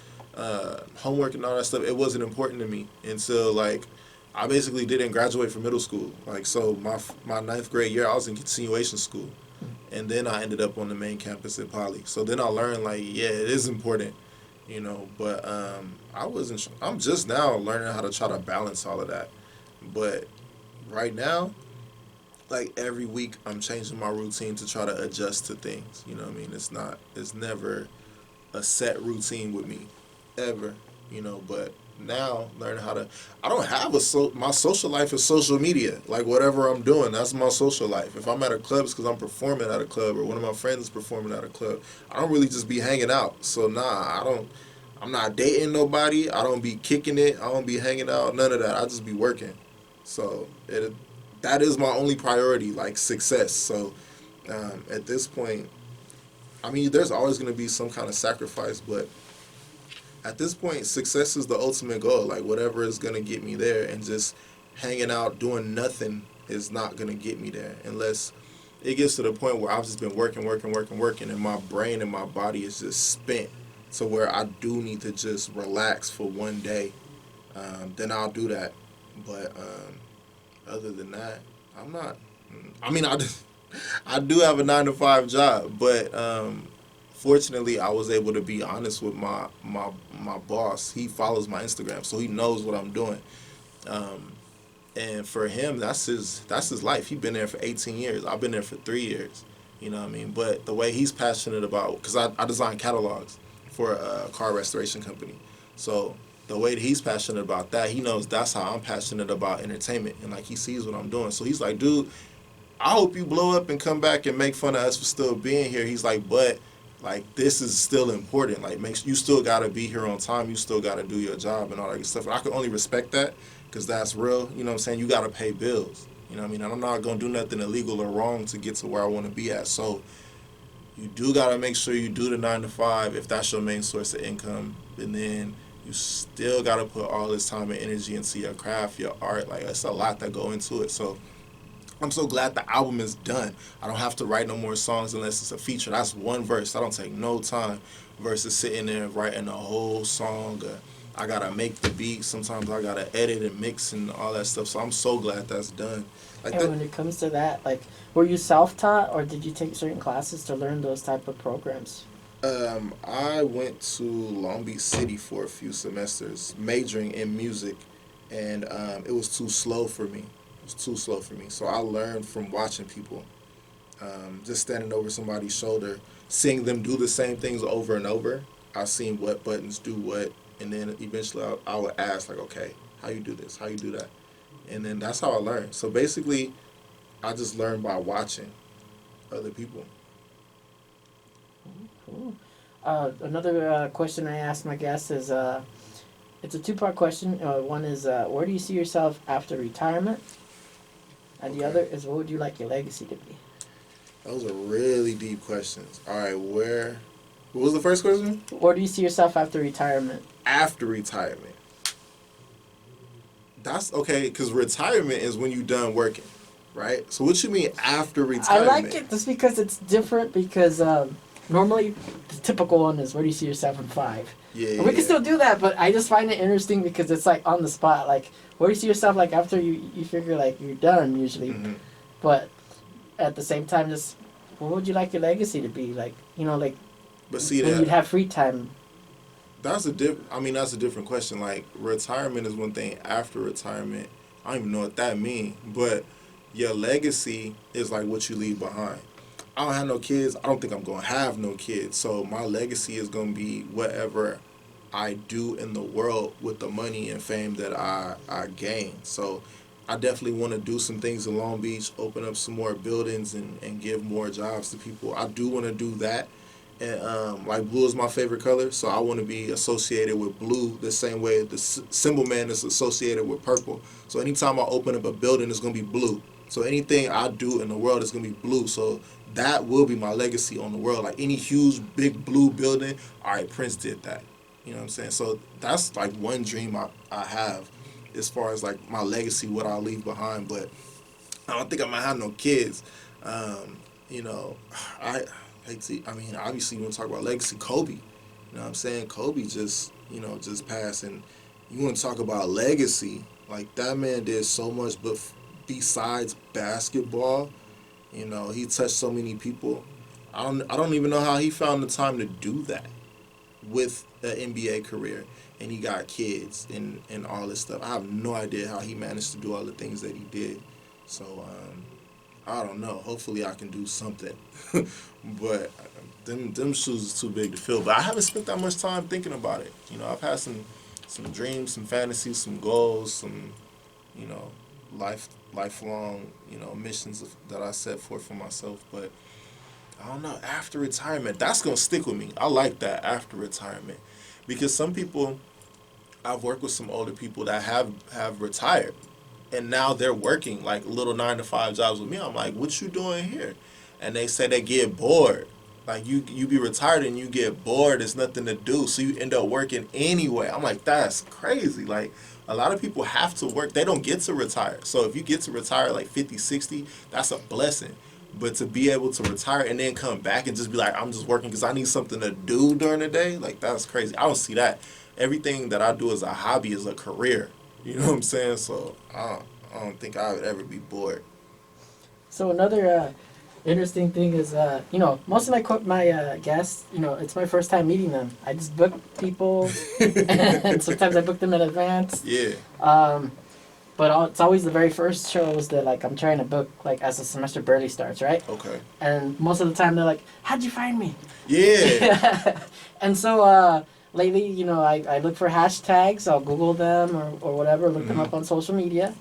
homework and all that stuff, it wasn't important to me until like I basically didn't graduate from middle school. Like, so my ninth grade year, I was in continuation school. And then I ended up on the main campus at Poly. So then I learned, like, yeah, it is important, But I'm just now learning how to try to balance all of that. But right now, like, every week I'm changing my routine to try to adjust to things. You know what I mean? It's never a set routine with me, ever, But now learning how to, I don't have my social life is social media. Like, whatever I'm doing, that's my social life. If I'm at a club, it's because I'm performing at a club or one of my friends is performing at a club. I don't really just be hanging out. So I'm not dating nobody. I don't be kicking it. I don't be hanging out, none of that. I just be working. So that is my only priority, like success. So at this point, there's always going to be some kind of sacrifice, but at this point, success is the ultimate goal. Like, whatever is going to get me there, and just hanging out, doing nothing is not going to get me there unless it gets to the point where I've just been working, and my brain and my body is just spent to where I do need to just relax for one day. Then I'll do that. But other than that, I'm not. I do have a 9-to-5 job, but fortunately, I was able to be honest with my boss. He follows my Instagram, so he knows what I'm doing. And for him, that's his life. He's been there for 18 years. I've been there for 3 years. You know what I mean? But the way he's passionate about, because I design catalogs for a car restoration company. So the way that he's passionate about that, he knows that's how I'm passionate about entertainment. And, like, he sees what I'm doing. So he's like, dude, I hope you blow up and come back and make fun of us for still being here. He's like, but, like, this is still important. Like, you still got to be here on time. You still got to do your job and all that good stuff. And I can only respect that because that's real. You know what I'm saying? You got to pay bills. You know what I mean? And I'm not going to do nothing illegal or wrong to get to where I want to be at. So you do got to make sure you do the 9-to-5 if that's your main source of income. And then you still got to put all this time and energy into your craft, your art. Like, it's a lot that go into it. So I'm so glad the album is done. I don't have to write no more songs unless it's a feature. That's one verse. I don't take no time versus sitting there writing a whole song. I got to make the beat. Sometimes I got to edit and mix and all that stuff. So I'm so glad that's done. Like, and when it comes to that, like, were you self-taught or did you take certain classes to learn those type of programs? I went to Long Beach City for a few semesters, majoring in music, and it was too slow for me. It was too slow for me. So I learned from watching people, just standing over somebody's shoulder, seeing them do the same things over and over. I seen what buttons do what, and then eventually I would ask, like, okay, how you do this? How you do that? And then that's how I learned. So basically, I just learned by watching other people. Cool. Another question I asked my guests is, it's a two-part question. One is, where do you see yourself after retirement? And the other is, what would you like your legacy to be? Those are really deep questions. All right, what was the first question? Where do you see yourself after retirement? After retirement. That's okay, because retirement is when you're done working, right? So what you mean after retirement? I like it just because it's different because normally the typical one is where do you see yourself in 5? Yeah, and we can still do that, but I just find it interesting because it's like on the spot. Like, where do you see yourself like after you figure like you're done usually, but at the same time, just what would you like your legacy to be? Like, like but see when that you'd have free time. That's a different question. Like, retirement is one thing. After retirement, I don't even know what that means. But your legacy is like what you leave behind. I don't have no kids. I don't think I'm going to have no kids. So my legacy is going to be whatever I do in the world with the money and fame that I gain. So I definitely want to do some things in Long Beach, open up some more buildings and give more jobs to people. I do want to do that. And like blue is my favorite color, so I want to be associated with blue the same way the symbol man is associated with purple. So anytime I open up a building, it's going to be blue. So anything I do in the world is going to be blue. So that will be my legacy on the world. Like any huge, big blue building, all right, Prince did that. You know what I'm saying? So that's like one dream I have as far as like my legacy, what I'll leave behind. But I don't think I'm going to have no kids. Obviously, you want to talk about legacy, Kobe. You know what I'm saying? Kobe just passed. And you want to talk about legacy, like that man did so much, but besides basketball, he touched so many people. I don't even know how he found the time to do that with an NBA career. And he got kids and all this stuff. I have no idea how he managed to do all the things that he did. So, I don't know. Hopefully I can do something. But them shoes is too big to fill. But I haven't spent that much time thinking about it. I've had some dreams, some fantasies, some goals, some, lifelong, missions that I set forth for myself. But I don't know. After retirement, that's going to stick with me. I like that, after retirement. Because some people, I've worked with some older people that have retired. And now they're working like little 9-to-5 jobs with me. I'm like, what you doing here? And they say they get bored. Like you be retired and you get bored. There's nothing to do. So you end up working anyway. I'm like, that's crazy. Like a lot of people have to work. They don't get to retire. So if you get to retire like 50, 60, that's a blessing. But to be able to retire and then come back and just be like, I'm just working because I need something to do during the day, like that's crazy. I don't see that. Everything that I do as a hobby is a career. You know what I'm saying? So I don't think I would ever be bored. So another interesting thing is, most of my guests, it's my first time meeting them. I just book people, and sometimes I book them in advance. Yeah. But it's always the very first shows that like I'm trying to book like as the semester barely starts, right? Okay. And most of the time they're like, "How'd you find me?" Yeah. And so lately, I look for hashtags. I'll Google them or whatever, look them up on social media.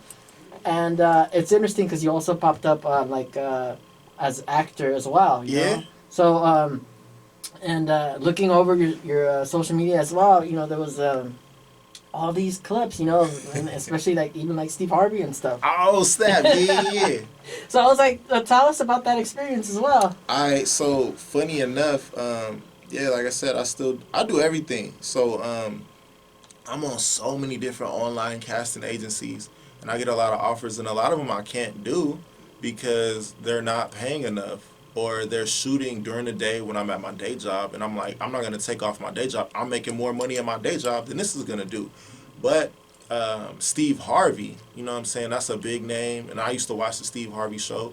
And it's interesting because you also popped up on as actor as well. You know? So looking over your social media as well, there was all these clips, and especially even like Steve Harvey and stuff. Oh snap! Yeah. So I was like, tell us about that experience as well. So funny enough, like I said, I do everything. So I'm on so many different online casting agencies. And I get a lot of offers, and a lot of them I can't do because they're not paying enough, or they're shooting during the day when I'm at my day job, and I'm like, I'm not going to take off my day job. I'm making more money at my day job than this is going to do. But Steve Harvey, you know what I'm saying? That's a big name, and I used to watch the Steve Harvey show,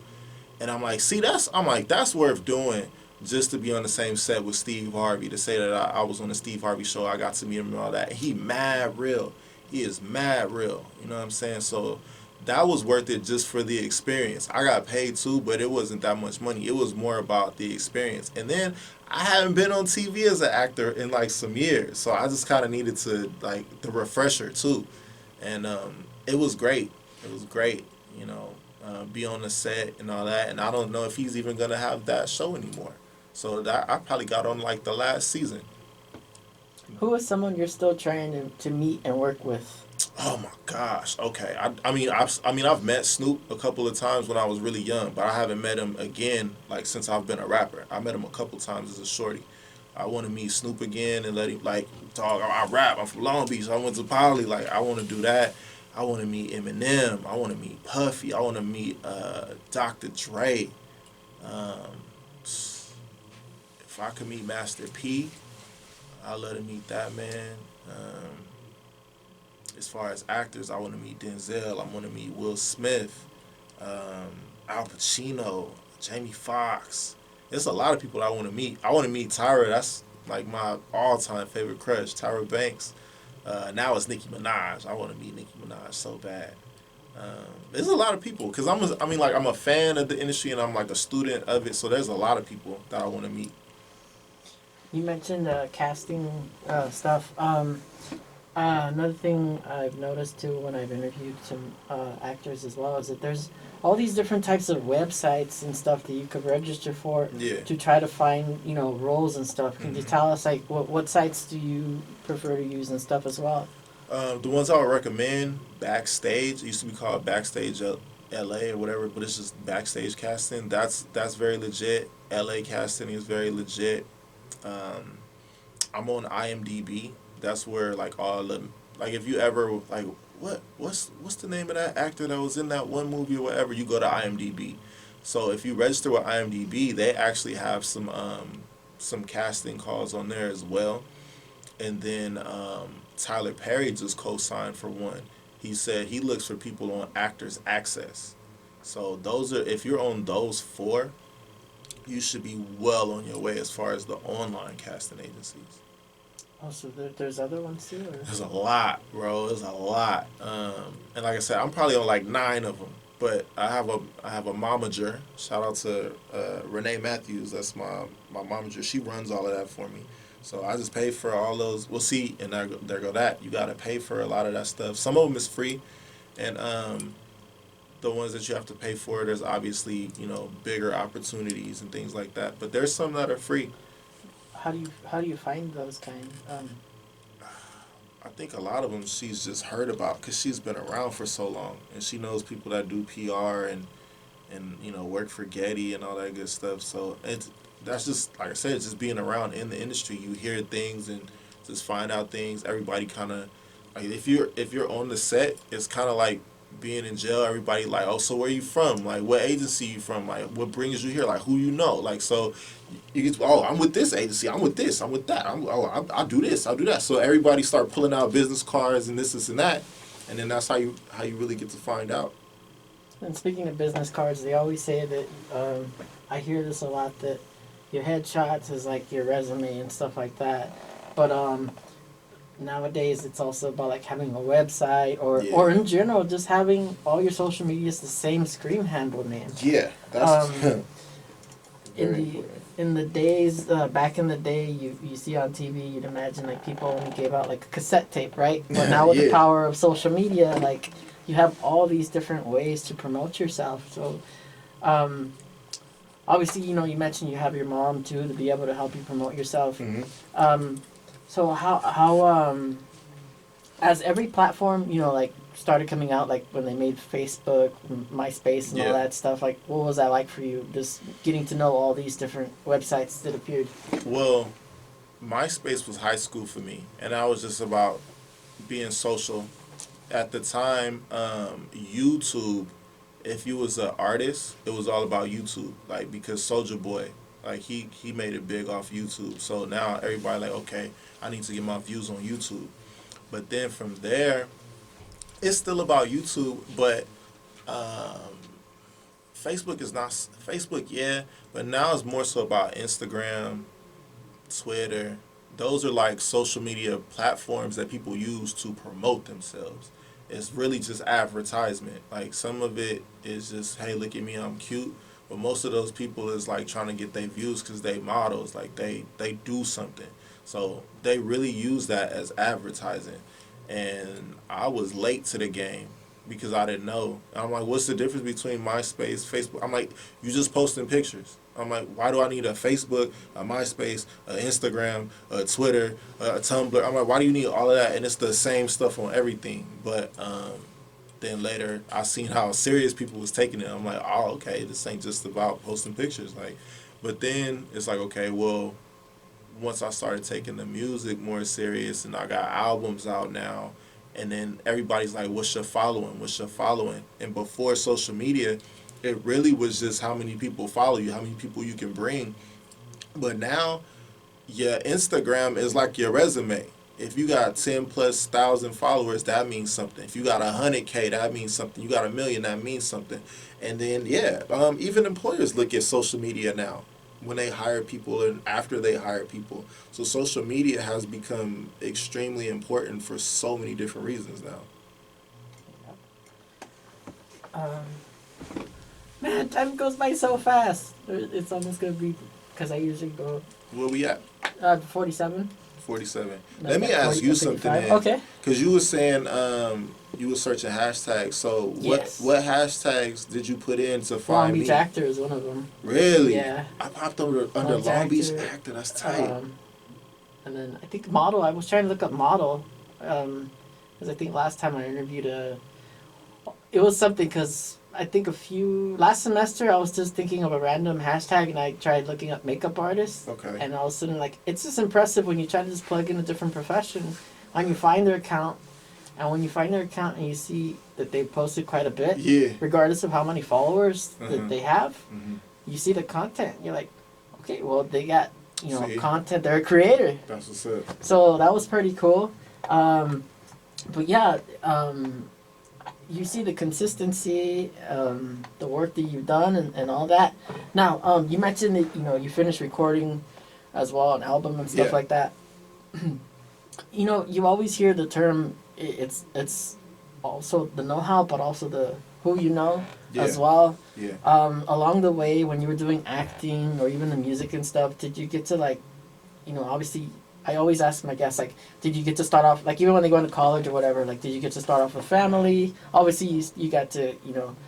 and I'm like, that's worth doing. just to be on the same set with Steve Harvey, to say that I was on the Steve Harvey show, I got to meet him and all that. And he mad real. He is mad real. You know what I'm saying? So that was worth it just for the experience. I got paid too, but it wasn't that much money. It was more about the experience. And then I haven't been on TV as an actor in like some years, so I just kind of needed to like the refresher too. And it was great. It was great, you know, be on the set and all that. And I don't know if he's even gonna have that show anymore. So that I probably got on like the last season. Who is someone you're still trying to meet and work with? Oh my gosh. Okay. I've met Snoop a couple of times when I was really young, but I haven't met him again like since I've been a rapper. I met him a couple times as a shorty. I want to meet Snoop again and let him like talk. I rap. I'm from Long Beach. I went to Poly. Like I want to do that. I want to meet Eminem. I want to meet Puffy. I want to meet Dr. Dre. If I could meet Master P, I'd let him meet that man. As far as actors, I want to meet Denzel. I want to meet Will Smith, Al Pacino, Jamie Foxx. There's a lot of people I want to meet. I want to meet Tyra. That's like my all-time favorite crush, Tyra Banks. Now it's Nicki Minaj. I want to meet Nicki Minaj so bad. There's a lot of people because I'm a fan of the industry and I'm like a student of it. So there's a lot of people that I want to meet. You mentioned casting stuff. Another thing I've noticed too when I've interviewed some actors as well is that there's all these different types of websites and stuff that you could register for to try to find, you know, roles and stuff. Can you tell us like what sites do you prefer to use and stuff as well? The ones I would recommend, Backstage. It used to be called Backstage LA or whatever, but it's just Backstage Casting. That's very legit. LA Casting is very legit. I'm on IMDb. That's where like all the like if you ever like what's the name of that actor that was in that one movie or whatever, you go to IMDb. So if you register with IMDb, they actually have some casting calls on there as well. And then Tyler Perry just co-signed for one. He said he looks for people on Actors Access. So those are if you're on those 4, you should be well on your way as far as the online casting agencies. Oh, so there's other ones too? Or? There's a lot, bro. There's a lot. And like I said, I'm probably on like 9 of them. But I have a momager. Shout out to Renee Matthews. That's my momager. She runs all of that for me. So I just pay for all those. We'll see. And there go that. You got to pay for a lot of that stuff. Some of them is free. And the ones that you have to pay for, there's obviously, you know, bigger opportunities and things like that. But there's some that are free. How do you find those kind? I think a lot of them she's just heard about because she's been around for so long and she knows people that do PR and you know work for Getty and all that good stuff. So that's just like I said, just being around in the industry. You hear things and just find out things. Everybody kind of like if you're on the set, it's kind of like being in jail. Everybody like, oh, so where you from? Like, what agency you from? Like, what brings you here? Like, who you know? Like, so you get, oh, I'm with this agency. I'm with this. I'm with that. I do this. I do that. So everybody start pulling out business cards and this and that, and then that's how you really get to find out. And speaking of business cards, they always say that I hear this a lot that your headshots is like your resume and stuff like that, but nowadays it's also about like having a website or in general just having all your social medias the same screen handle name. Yeah, that's in the days back in the day you see on TV, you'd imagine like people only gave out like a cassette tape, right? But now with the power of social media, like you have all these different ways to promote yourself. So obviously, you know, you mentioned you have your mom too to be able to help you promote yourself. Mm-hmm. So how as every platform, you know, like started coming out, like when they made Facebook, MySpace, and all that stuff, like what was that like for you, just getting to know all these different websites that appeared? Well, MySpace was high school for me, and I was just about being social. At the time, YouTube, if you was an artist, it was all about YouTube, like because Soulja Boy, like he made it big off YouTube. So now everybody like, okay, I need to get my views on YouTube. But then from there, it's still about YouTube, but Facebook, yeah, but now it's more so about Instagram, Twitter. Those are like social media platforms that people use to promote themselves. It's really just advertisement. Like some of it is just, hey, look at me, I'm cute. But most of those people is like trying to get their views because they models, like they do something. So they really use that as advertising. And I was late to the game because I didn't know. I'm like, what's the difference between MySpace, Facebook? I'm like, you just posting pictures. I'm like, why do I need a Facebook, a MySpace, a Instagram, a Twitter, a Tumblr? I'm like, why do you need all of that? And it's the same stuff on everything. But then later, I seen how serious people was taking it. I'm like, oh, okay, this ain't just about posting pictures. Like, but then it's like, okay, well, once I started taking the music more serious and I got albums out now, and then everybody's like, what's your following? What's your following? And before social media, it really was just how many people follow you, how many people you can bring. But now, your Instagram is like your resume. If you got 10 plus thousand followers, that means something. If you got 100K, that means something. You got 1 million, that means something. And then, even employers look at social media now when they hire people and after they hire people. So social media has become extremely important for so many different reasons now. Man, time goes by so fast. It's almost going to be, because I usually go... Where we at? 47. 47. Let me ask you something then. Okay. Because you were saying you were searching hashtags. So what hashtags did you put in to find Long Beach me? Actor is one of them. Really? Yeah. I popped under Long Beach Actor. That's tight. And then I think model. I was trying to look up model. Because I think last time I interviewed it was something because I think last semester I was just thinking of a random hashtag and I tried looking up makeup artists. Okay. And all of a sudden, like, it's just impressive when you try to just plug in a different profession and you find their account. And when you find their account and you see that they posted quite a bit, regardless of how many followers that they have, you see the content. You're like, okay, well, they got, content. They're a creator. That's what's up. So that was pretty cool. But yeah, you see the consistency, the work that you've done and all that. Now, you mentioned that, you finished recording as well, an album and stuff like that. You always hear the term, it's also the know-how, but also the who you know as well. Yeah. Along the way, when you were doing acting or even the music and stuff, did you get to, obviously... I always ask my guests, did you get to start off, even when they go into college or whatever, did you get to start off with family? Obviously, you got to,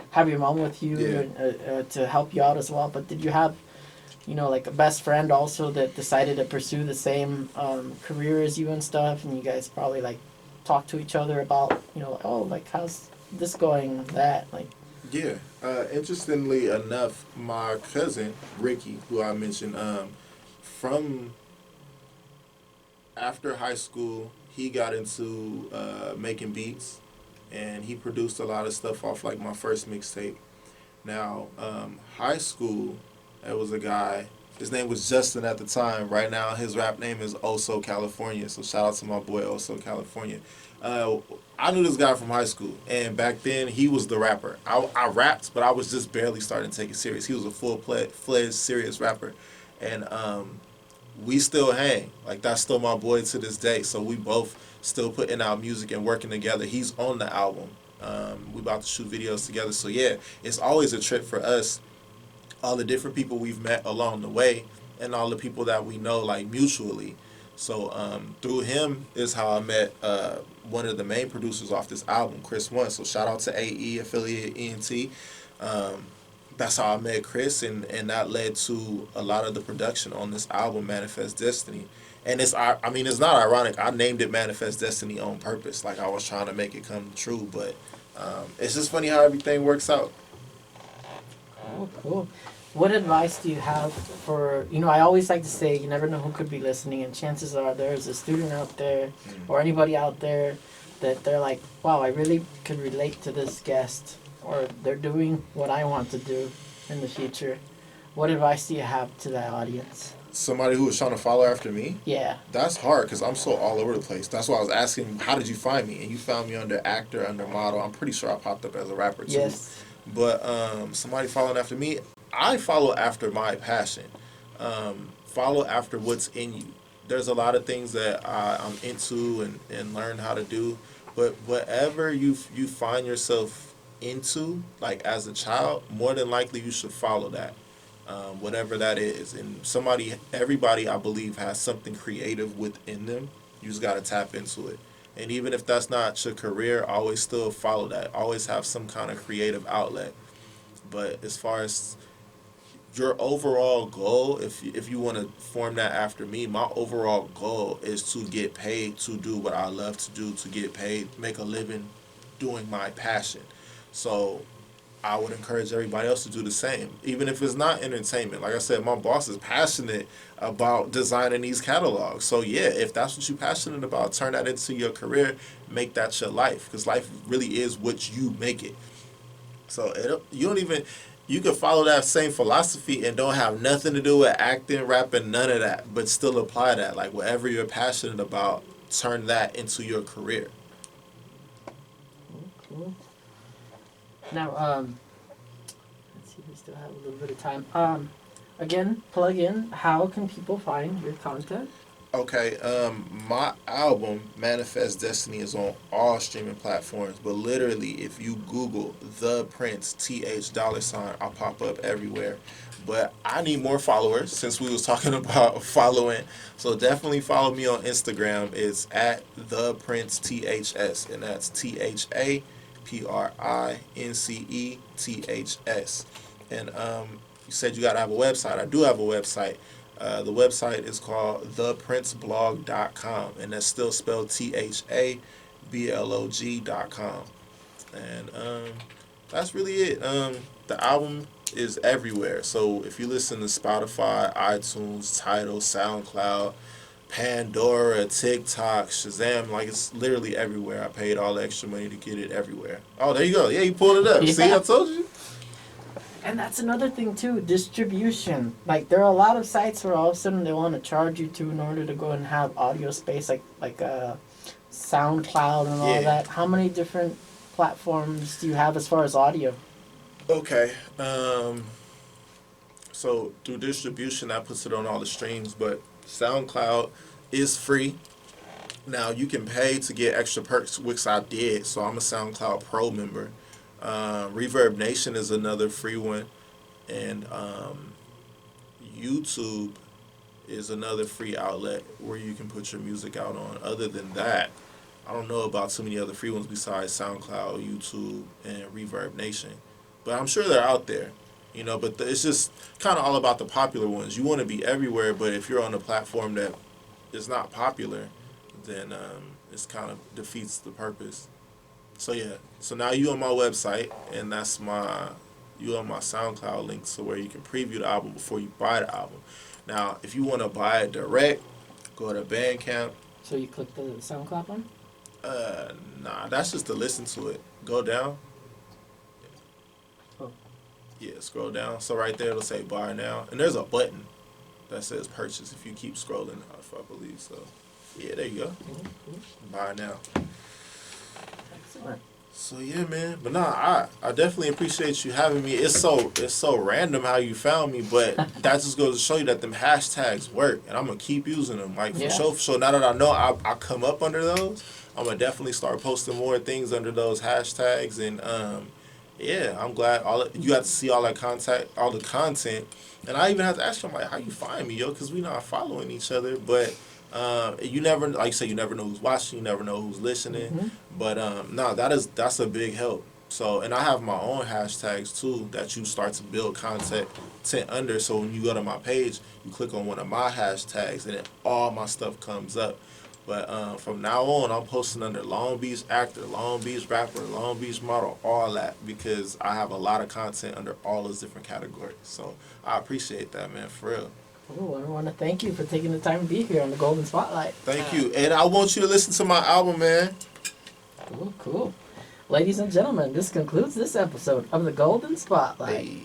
have your mom with you and, to help you out as well. But did you have, a best friend also that decided to pursue the same career as you and stuff? And you guys probably, talk to each other about, how's this going, that, Yeah. Interestingly enough, my cousin, Ricky, who I mentioned, from... after high school, he got into making beats, and he produced a lot of stuff off my first mixtape. Now, high school, there was a guy. His name was Justin at the time. Right now, his rap name is Oso California. So shout out to my boy Oso California. I knew this guy from high school, and back then he was the rapper. I rapped, but I was just barely starting to take it serious. He was a full-fledged serious rapper, and we still hang. That's still my boy to this day. So we both still putting out music and working together. He's on the album. We about to shoot videos together. So yeah, it's always a trip for us. All the different people we've met along the way and all the people that we know mutually. So through him is how I met one of the main producers off this album, Chris One. So shout out to AE, affiliate ENT. That's how I met Chris, and that led to a lot of the production on this album, Manifest Destiny. And it's not ironic. I named it Manifest Destiny on purpose. I was trying to make it come true, but it's just funny how everything works out. Cool. What advice do you have for, I always like to say, you never know who could be listening, and chances are there's a student out there or anybody out there that they're like, wow, I really could relate to this guest, or they're doing what I want to do in the future. What advice do you have to that audience? Somebody who was trying to follow after me? Yeah. That's hard because I'm so all over the place. That's why I was asking, how did you find me? And you found me under actor, under model. I'm pretty sure I popped up as a rapper too. Yes. But somebody following after me, I follow after my passion. Follow after what's in you. There's a lot of things that I'm into and learn how to do, but whatever you find yourself into, like as a child, more than likely you should follow that, whatever that is. And everybody, I believe, has something creative within them. You just got to tap into it. And even if that's not your career, always still follow that. Always have some kind of creative outlet. But as far as your overall goal, if you want to form that after me, my overall goal is to get paid to do what I love to do, to get paid, make a living doing my passion. So I would encourage everybody else to do the same, even if it's not entertainment. Like I said, my boss is passionate about designing these catalogs. So yeah, if that's what you're passionate about, turn that into your career, make that your life, because life really is what you make it. So you can follow that same philosophy and don't have nothing to do with acting, rapping, none of that, but still apply that. Like whatever you're passionate about, turn that into your career. Cool. Now, let's see, we still have a little bit of time. Again, plug in. How can people find your content? Okay, my album Manifest Destiny is on all streaming platforms, but literally if you Google The Prince THS, I'll pop up everywhere. But I need more followers since we was talking about following. So definitely follow me on Instagram. It's at The Prince THS, and that's THAPRINCETHS. And you said you gotta have a website. I do have a website. The website is called theprinceblog.com, and that's still spelled THABLOG.com. And that's really it. The album is everywhere. So if you listen to Spotify, iTunes, Tidal, SoundCloud, Pandora, TikTok, Shazam, like it's literally everywhere. I paid all the extra money to get it everywhere. Oh, there you go. Yeah, you pulled it up. Yeah. See, I told you. And that's another thing too, distribution. Like there are a lot of sites where all of a sudden they want to charge you in order to go and have audio space, like SoundCloud and all that. How many different platforms do you have as far as audio? Okay. So through distribution, that puts it on all the streams, but SoundCloud is free. Now you can pay to get extra perks, which I did. So I'm a SoundCloud Pro member. Reverb Nation is another free one, and YouTube is another free outlet where you can put your music out on. Other than that, I don't know about too many other free ones besides SoundCloud, YouTube, and Reverb Nation, but I'm sure they're out there, but it's just kind of all about the popular ones. You want to be everywhere, but if you're on a platform that is not popular, then it's kind of defeats the purpose. So yeah, so now you on my website, and that's you on my SoundCloud link, so where you can preview the album before you buy the album. Now, if you want to buy it direct, go to Bandcamp. So you click the SoundCloud one? Nah, that's just to listen to it. Go down. Oh. Yeah, scroll down. So right there it'll say buy now, and there's a button that says purchase if you keep scrolling off, I believe. So yeah, there you go. Buy now. Excellent. So yeah, man. But nah, I definitely appreciate you having me. It's so random how you found me, but that just goes to show you that them hashtags work, and I'm gonna keep using them. Like for sure. So now that I know I come up under those, I'm gonna definitely start posting more things under those hashtags. And yeah, I'm glad you got to see all the content. And I even have to ask you, I'm like, how you find me, yo? Because we not following each other, but. You never, like you say, you never know who's watching, you never know who's listening. Mm-hmm. But no, that's a big help. So, and I have my own hashtags too that you start to build content under. So when you go to my page, you click on one of my hashtags, and then all my stuff comes up. But from now on, I'm posting under Long Beach actor, Long Beach rapper, Long Beach model, all that, because I have a lot of content under all those different categories. So I appreciate that, man, for real. Oh, I want to thank you for taking the time to be here on the Golden Spotlight. Thank you. And I want you to listen to my album, man. Cool. Ladies and gentlemen, this concludes this episode of the Golden Spotlight. Hey.